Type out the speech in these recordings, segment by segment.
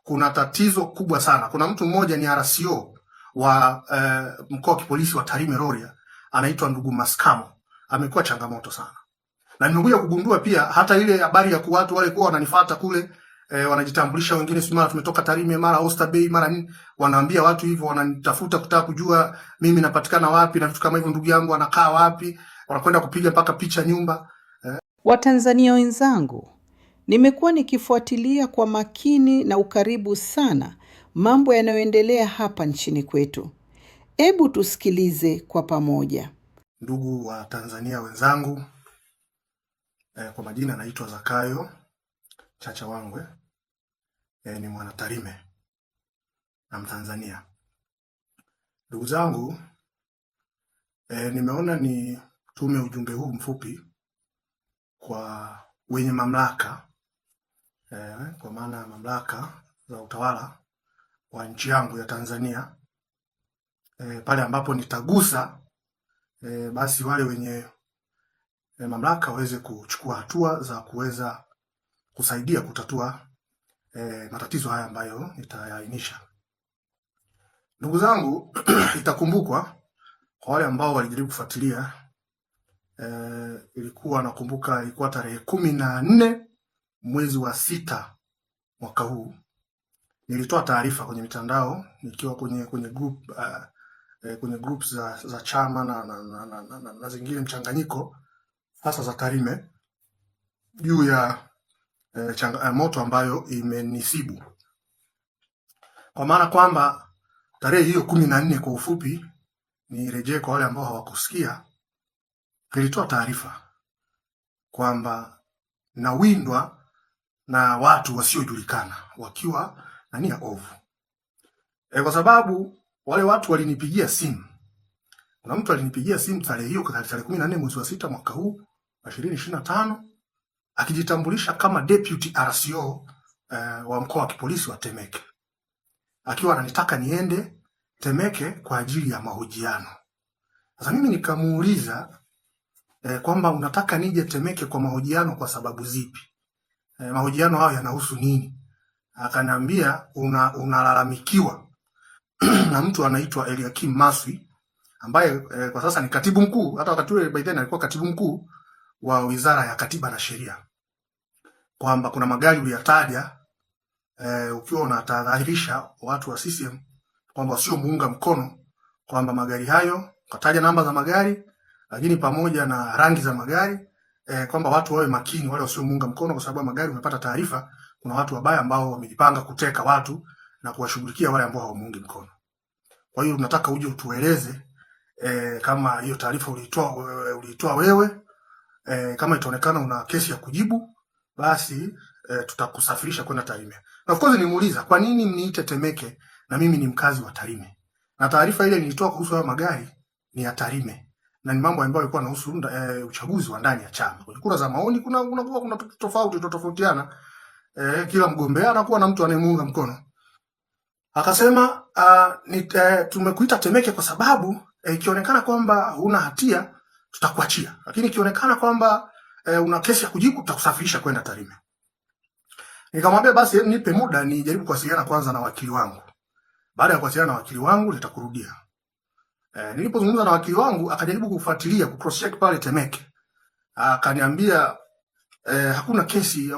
kuna tatizo kubwa sana. Kuna mtu mmoja ni RCO wa mkoa wa kipolisi wa Tarime Rorya, anaitwa ndugu Maskamo, amekuwa changamoto sana. Na nimekuja kugundua pia hata ile habari ya watu wale kwa wananifuata kule wanajitambulisha wengine, si mara tumetoka Tarime, mara Oyster Bay, mara nini, wanaambia watu hivyo, wananitafuta kutaka kujua mimi napatikana wapi na vitu kama hivyo, ndugu yangu anakaa wapi, wanakwenda kupiga mpaka picha nyumba. Watanzania wenzangu, nimekuwa nikifuatilia kwa makini na ukaribu sana mambo yanayoendelea hapa nchini kwetu. Hebu tusikilize kwa pamoja. Ndugu wa Tanzania wenzangu, kwa majina naitwa Zakayo Chacha Wangwe, ni mwana Tarime na Mtanzania. Ndugu zangu, nimeona ni tume ujumbe huu mfupi kwa wenye mamlaka, kwa maana mamlaka za utawala wa nchi yangu ya Tanzania, pale ambapo nitagusa basi wale wenye mamlaka waweze kuchukua hatua za kuweza kusaidia kutatua matatizo haya ambayo nitayaainisha. Ndugu zangu, itakumbukwa kwa wale ambao walijaribu kufuatilia, nakumbuka ilikuwa tarehe 14 mwezi wa 6 mwaka huu, nilitoa taarifa kwenye mitandao nikiwa kwenye group za chama na zingine mchanganyiko hasa za Tarime juu ya moto ambayo imenisibu. Kwa maana kwamba tarehe hiyo 14, kwa ufupi nirejee kwa wale ambao hawakusikia, nilitoa taarifa kwamba nawindwa na watu wasiojulikana wakiwa na nia ovu. Kwa sababu wale watu walinipigia simu. Kuna mtu alinipigia simu tarehe hiyo, tarehe 14 mwezi wa 6 mwaka huu 2025, akijitambulisha kama deputy RCO wa mkoa wa kipolisi wa Temeke, akiwa ananitaka niende Temeke kwa ajili ya mahojiano. Sasa mimi nikamuuliza kwamba unataka nije Temeke kwa mahojiano kwa sababu zipi? Mahojiano hayo yanahusu nini? Akaniambia unalalamikiwa na mtu anaitwa Eliakim Maswi ambaye kwa sasa ni katibu mkuu, hata wakati ule by then alikuwa katibu mkuu wa Wizara ya Katiba na Sheria, kwamba kuna magari uliyataja ukiwa unatahadharisha watu wa CCM kwamba wasio muunga mkono, kwamba magari hayo, kataja namba za magari lakini pamoja na rangi za magari, kwamba watu wawe makini wale wasio muunga mkono, kwa sababu magari umepata taarifa kuna watu wabaya ambao wamejipanga kuteka watu na kuwashughulikia wale ambao hawamuungi mkono. Kwa hiyo tunataka uje utueleze kama hiyo taarifa ulitoa wewe, kama itaonekana una kesi ya kujibu, basi tutakusafirisha kwenda Tarime. Na of course nimuuliza kwa nini mniite Temeke na mimi ni mkazi wa Tarime. Na taarifa ile nilitoa kuhusu hayo magari ni ya Tarime. Na ni mambo ambayo yalikuwa yanahusu uchaguzi wa ndani ya chama. Kwenye kura za maoni kuna tofautiana. Kila mgombea anakuwa na mtu anayemuunga mkono. Akasema tumekuita Temeke kwa sababu ikionekana kwamba huna hatia tutakuachia, lakini ikionekana kwamba una kesi ya kujibu tutakusafirisha kwenda Tarime. Nikamwambia basi nipe muda nijaribu kuwasiliana kwanza na wakili wangu. Baada ya kuwasiliana na wakili wangu nitakurudia. Nilipozungumza na wakili wangu akajaribu kufuatilia cross check pale Temeke. Akaniambia hakuna kesi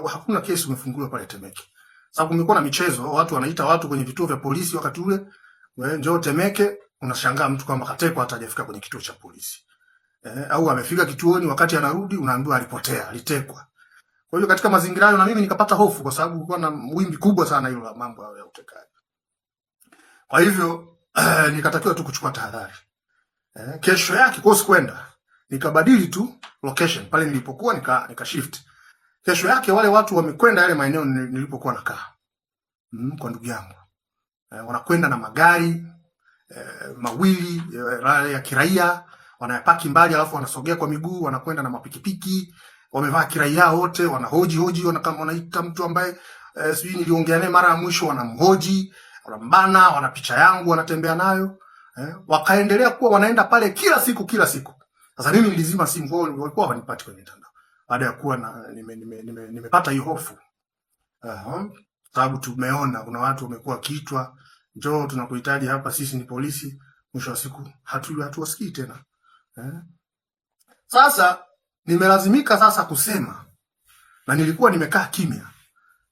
umefunguliwa pale Temeke. Sababu kumekuwa na michezo, watu wanaita watu kwenye vituo vya polisi wakati ule, njoo Temeke, unashangaa mtu kama katekwa hata hajafika kwenye kituo cha polisi. Au amefika kituoni wakati anarudi unaambiwa alipotea, alitekwa. Kwa hiyo katika mazingira hayo na mimi nikapata hofu, kwa sababu kulikuwa na wimbi kubwa sana hilo la mambo ya utekaji. Kwa hivyo nikatakiwa tu kuchukua tahadhari. Kesho yake kwa sikwenda, nikabadili tu location pale nilipokuwa, nika shift. Kesho yake wale watu wamekwenda yale maeneo nilipokuwa nakaa. Kwa ndugu yangu. Wanakwenda na magari mawili ya kiraia, wanayapaki mbali alafu wanasogea kwa miguu, wanakwenda na mapikipiki, wamevaa kiraia wote, wanahoji wanaita mtu ambaye sijui niliongea naye mara ya mwisho, wanamhoji, wanambana, wana picha yangu wanatembea nayo. Wakaendelea kuwa wanaenda pale kila siku. Sasa mimi nilizima simu, wao walikuwa wanipati kwenye mitandao. Baada ya kuwa nimepata hiyo hofu. Sababu tumeona kuna watu wamekuwa kiitwa, njoo tunakuhitaji hapa, sisi ni polisi, mwisho wa siku hatuwasikii tena. Sasa nimelazimika sasa kusema, na nilikuwa nimekaa kimya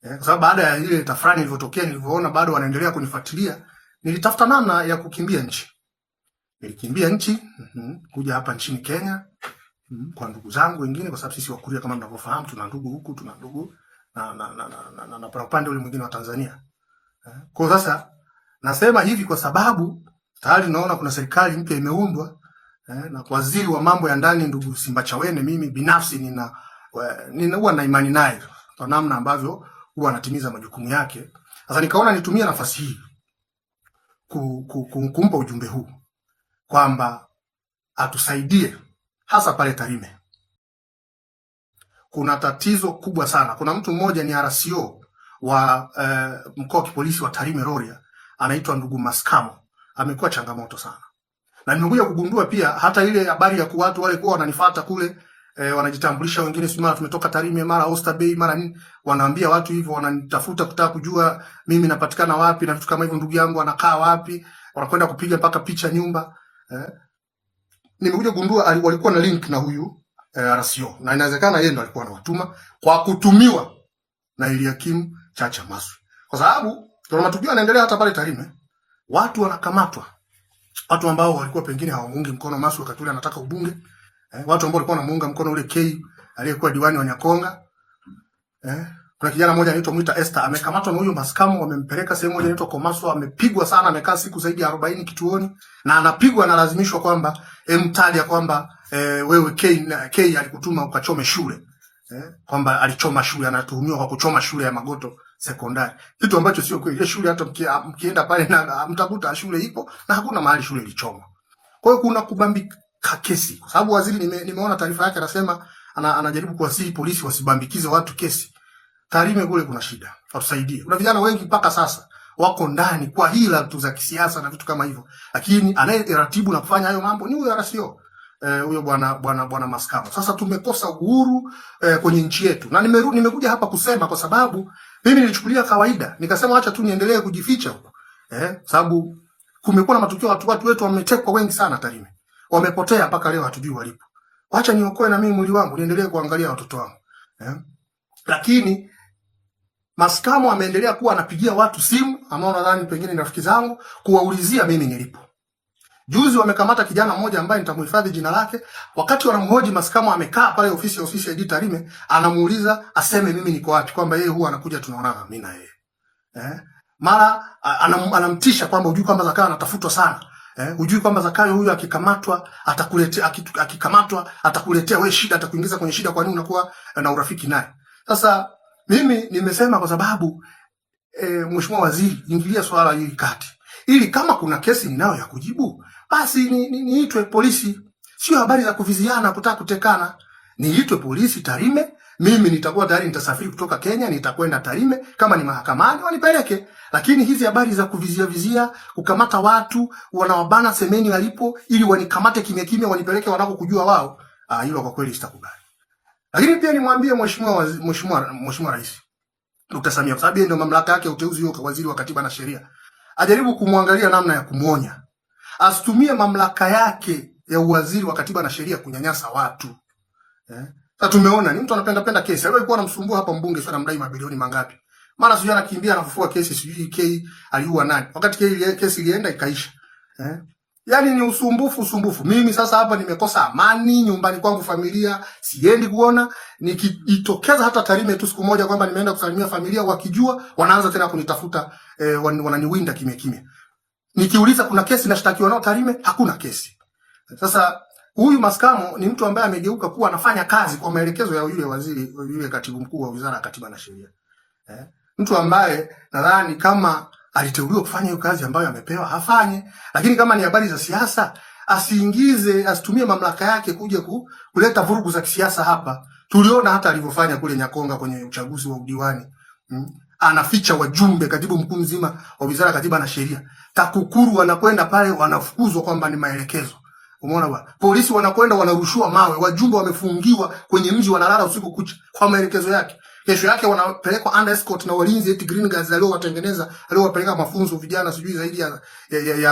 kwa sababu baada ya ile tafrani ilivyotokea, nilivyoona bado wanaendelea kunifuatilia, nilitafuta namna ya kukimbia nchi. Nilikimbia nchi kuja hapa nchini Kenya kwa ndugu zangu wengine, kwa sababu sisi Wakuria kama mnavyofahamu tuna ndugu huku, tuna ndugu na upande ule mwingine wa Tanzania. Kwa sasa nasema hivi kwa sababu tayari naona kuna serikali mpya imeundwa na waziri wa mambo ya ndani ndugu Simbachawene, mimi binafsi huwa na imani naye kwa namna ambavyo huwa anatimiza majukumu yake. Sasa nikaona nitumie nafasi hii kumpa ujumbe huu kwamba atusaidie hasa pale Tarime. Kuna tatizo kubwa sana. Kuna mtu mmoja ni RCO wa mkoa wa kipolisi wa Tarime Rorya, anaitwa ndugu Maskamo. Amekuwa changamoto sana. Na nimekuja kugundua pia hata ile habari ya watu wale kwa wananifuata kule wanajitambulisha wengine, si mara tumetoka Tarime, mara Oyster Bay, mara nini, wanaambia watu hivyo, wananitafuta kutaka kujua mimi napatikana wapi na vitu kama hivyo, ndugu yangu anakaa wapi, wanakwenda kupiga mpaka picha nyumba. Nimekuja kugundua walikuwa na link na huyu RCO, na inawezekana yeye ndo alikuwa anawatuma kwa kutumiwa na Eliakim Chacha Maswi, kwa sababu kuna matukio yanaendelea hata pale Tarime, watu wanakamatwa, watu ambao walikuwa pengine hawamuungi mkono Maswi wakati ule anataka ubunge, watu ambao walikuwa wanamuunga mkono ule K aliyekuwa diwani wa Nyakonga. Kuna kijana mmoja anaitwa Mwita Esther amekamatwa na huyo Maskamo, wamempeleka sehemu moja inaitwa Komaso, amepigwa sana, amekaa siku zaidi ya 40 kituoni, na anapigwa na lazimishwa kwamba mtaja kwamba wewe K alikutuma ukachome shule, kwamba alichoma shule, anatuhumiwa kwa kuchoma shule ya Magoto Sekondari, kitu ambacho sio kweli. Ile shule hata mkienda pale na mtakuta shule ipo na hakuna mahali shule ilichoma. Kwa hiyo kuna kubambika kesi, kwa sababu waziri nimeona taarifa yake anasema anajaribu kuwasihi polisi wasibambikize watu kesi. Tarime kule kuna shida, watusaidie. Kuna vijana wengi mpaka sasa wako ndani kwa hila tu za kisiasa na vitu kama hivyo, lakini anayeratibu na kufanya hayo mambo ni huyo RCO, huyo bwana Maskamo. Sasa tumekosa uhuru kwenye nchi yetu, na nimekuja hapa kusema kwa sababu mimi nilichukulia kawaida, nikasema acha tu niendelee kujificha huko, sababu kumekuwa na matukio, watu wetu wametekwa wengi sana Tarime, wamepotea mpaka leo hatujui walipo. Acha niokoe na mimi mwili wangu niendelee kuangalia watoto wangu, lakini Maskamo ameendelea kuwa anapigia watu simu ambao nadhani pengine ni rafiki zangu, kuwaulizia mimi nilipo. Juzi wamekamata kijana mmoja ambaye nitamhifadhi jina lake. Wakati wanamhoji Maskamo amekaa pale ofisi ya ID Tarime, anamuuliza aseme mimi niko wapi, kwamba yeye huwa anakuja tunaonana mimi na yeye. Mara anamtisha kwamba hujui kwamba Zakayo anatafutwa sana. Hujui kwamba Zakayo huyu akikamatwa atakuletea wewe shida, atakuingiza kwenye shida, kwa nini unakuwa na urafiki naye? Sasa mimi nimesema kwa sababu Mheshimiwa Waziri, ingilia swala hili kati, ili kama kuna kesi ninayo ya kujibu basi niitwe polisi, sio habari za kuviziana kutaka kutekana. Niitwe polisi Tarime, mimi nitakuwa tayari, nitasafiri kutoka Kenya, nitakwenda Tarime, kama ni mahakamani wanipeleke. Lakini hizi habari za kuvizia kukamata watu wanawabana semeni walipo ili wanikamate kimya wanipeleke wanako kujua wao, hilo kwa kweli sitakubali. Lakini pia nimwambie Mheshimiwa Rais Dr. Samia, kwa sababu ndio mamlaka yake uteuzi huo, waziri wa katiba na sheria, ajaribu kumwangalia namna ya kumuonya, asitumie mamlaka yake ya uwaziri wa katiba na sheria kunyanyasa watu. Sasa tumeona ni mtu anapenda kesi. Alikuwa anamsumbua hapa mbunge sana, anamdai mabilioni mangapi. Mara sijui anakimbia anafufua kesi, sijui K aliua nani, wakati kesi ilienda ikaisha. Yaani ni usumbufu. Mimi sasa hapa nimekosa amani nyumbani kwangu, familia siendi kuona. Nikitokeza hata Tarime tu siku moja kwamba nimeenda kusalimia familia, wakijua wanaanza tena kunitafuta, wananiwinda kimya. Nikiuliza kuna kesi nashtakiwa nao Tarime, hakuna kesi. Sasa huyu Maskamo ni mtu ambaye amegeuka kuwa anafanya kazi kwa maelekezo ya yule katibu mkuu wa Wizara ya Katiba na Sheria. Mtu ambaye nadhani kama aliteuliwa kufanya hiyo kazi ambayo amepewa hafanye, lakini kama ni habari za siasa asitumie mamlaka yake kuja kuleta vurugu za kisiasa hapa. Tuliona hata alivyofanya kule Nyakonga kwenye uchaguzi wa udiwani. Anaficha wajumbe, katibu mkuu mzima wa Wizara ya Katiba na Sheria. TAKUKURU wanakwenda pale wanafukuzwa kwamba ni maelekezo. Umeona bwana? Polisi wanakwenda wanarushua mawe, wajumbe wamefungiwa kwenye mji wanalala usiku kucha kwa maelekezo yake. Kesho yake wanapelekwa under escort na walinzi eti Green Guards aliowapeleka mafunzo vijana sijui zaidi ya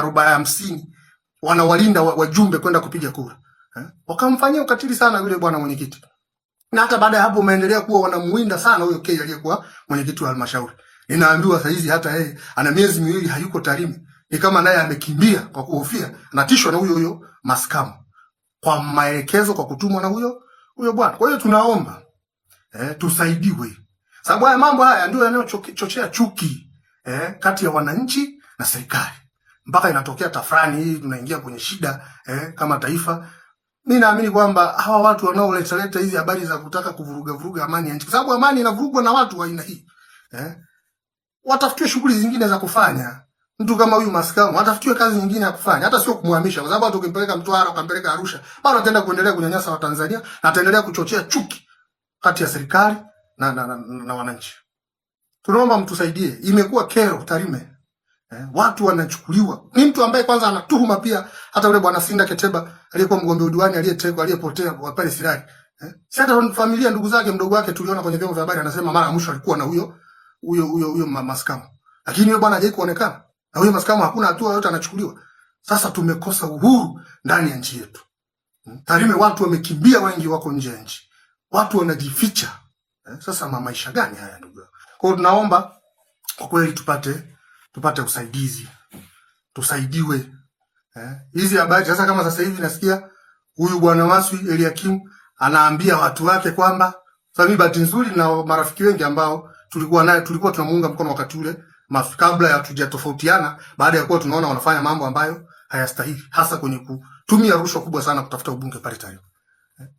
50 wanawalinda wajumbe kwenda kupiga kura. Wakamfanyia ukatili sana yule bwana mwenyekiti. Na hata baada ya hapo umeendelea kuwa wanamuinda sana huyo K aliyekuwa mwenyekiti wa halmashauri. Ninaambiwa saa hizi hata yeye ana miezi 2 hayuko Tarime. Ni kama naye amekimbia kwa kuhofia, anatishwa na huyo Maskamo. Kwa maelekezo kwa kutumwa na huyo bwana. Kwa hiyo tunaomba tusaidiwe. Sababu haya mambo haya ndio yanayochochea chuki kati ya wananchi na serikali. Mpaka inatokea tafrani hii tunaingia kwenye shida kama taifa. Mimi naamini kwamba hawa watu wanaoleta hizi habari za kutaka kuvuruga amani ya nchi, sababu amani inavurugwa na watu wa aina hii. Watafutiwe shughuli zingine za kufanya. Mtu kama huyu Maskamo atafutiwe kazi nyingine ya kufanya, hata sio kumhamisha, kwa sababu ukimpeleka Mtwara ukampeleka Arusha, bado ataenda kuendelea kunyanyasa wa Tanzania na ataendelea kuchochea chuki kati ya serikali na wananchi. Tunaomba mtusaidie. Imekuwa kero Tarime. Watu wanachukuliwa. Ni mtu ambaye kwanza anatuhuma pia hata yule bwana Sinda Keteba aliyekuwa mgombea udiwani aliyepotea pale Sirari. Si hata familia ndugu zake mdogo wake tuliona kwenye vyombo vya habari anasema mara mwisho alikuwa na huyo Maskamo. Lakini yule bwana hajawahi kuonekana. Na huyo Maskamo hakuna hatua yoyote anachukuliwa. Sasa tumekosa uhuru ndani ya nchi yetu. Tarime watu wamekimbia, wengi wako nje ya nchi. Watu wanajificha. Sasa maisha gani haya ndugu? Kwa hiyo tunaomba kwa kweli tupate usaidizi. Tusaidiwe. Hizi habari sasa, kama sasa hivi nasikia huyu bwana Maswi Eliakim anaambia watu wake kwamba sasa, bahati nzuri na marafiki wengi ambao tulikuwa tunamuunga mkono wakati ule kabla ya tujatofautiana, baada ya kuwa tunaona wanafanya mambo ambayo hayastahili, hasa kwenye kutumia rushwa kubwa sana kutafuta ubunge pale Tarime.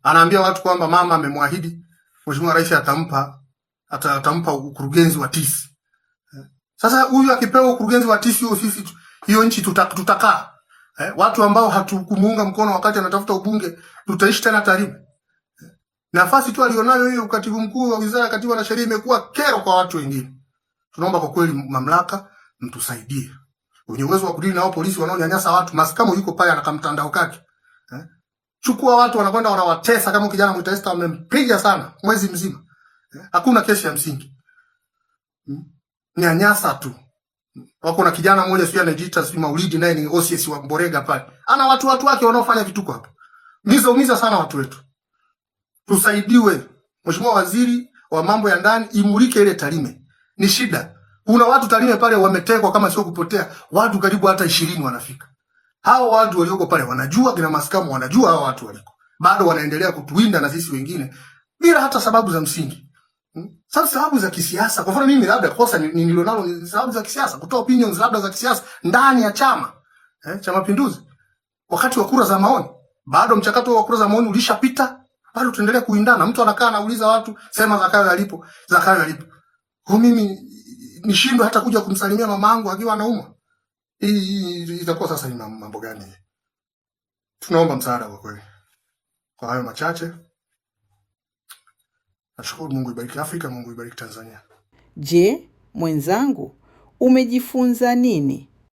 Anaambia watu kwamba mama amemwahidi Mheshimiwa Rais atampa ukurugenzi wa TIS. Sasa huyu akipewa ukurugenzi wa TIS, hiyo nchi tutakaa. Watu ambao hatukumuunga mkono wakati anatafuta ubunge, tutaishi tena Tarime. Nafasi tu alionayo hiyo katibu mkuu wa Wizara ya Katiba na Sheria imekuwa kero kwa watu wengine. Tunaomba kwa kweli mamlaka mtusaidie. Wenye uwezo wa kudili nao polisi wanaonyanyasa watu. Maskamo yuko pale na kamtandao kake. Chukua watu wanakwenda wanawatesa, kama kijana Mwitaesta wamempiga sana mwezi mzima. Hakuna kesi ya msingi. Nyanyasa tu. Wako na kijana mmoja sio anajiita sio Maulidi, naye ni OCS wa Mborega pale. Ana watu wake wanaofanya vituko hapo. Umiza sana watu wetu. Tusaidiwe. Mheshimiwa Waziri wa Mambo ya Ndani, imulike ile Tarime. Ni shida. Kuna watu Tarime pale wametekwa, kama sio kupotea, watu karibu hata 20 wanafika. Hao watu walioko pale wanajua, kina Maskamo wanajua hao watu waliko. Bado wanaendelea kutuwinda na sisi wengine bila hata sababu za msingi. Sababu za kisiasa. Kwa mfano mimi labda kosa nililonalo ni sababu za kisiasa, kutoa opinions labda za kisiasa ndani ya chama cha Mapinduzi. Wakati wa kura za maoni, bado mchakato wa kura za maoni ulishapita, bado tuendelea kuindana. Mtu anakaa anauliza watu sema Zakayo alipo. Kwa mimi nishindwe hata kuja kumsalimia mamangu akiwa anaumwa. Hii itakuwa sasa ni mambo gani? Tunaomba msaada kwa kweli. Kwa hayo machache, nashukuru. Mungu ibariki Afrika, Mungu ibariki Tanzania. Je, mwenzangu, umejifunza nini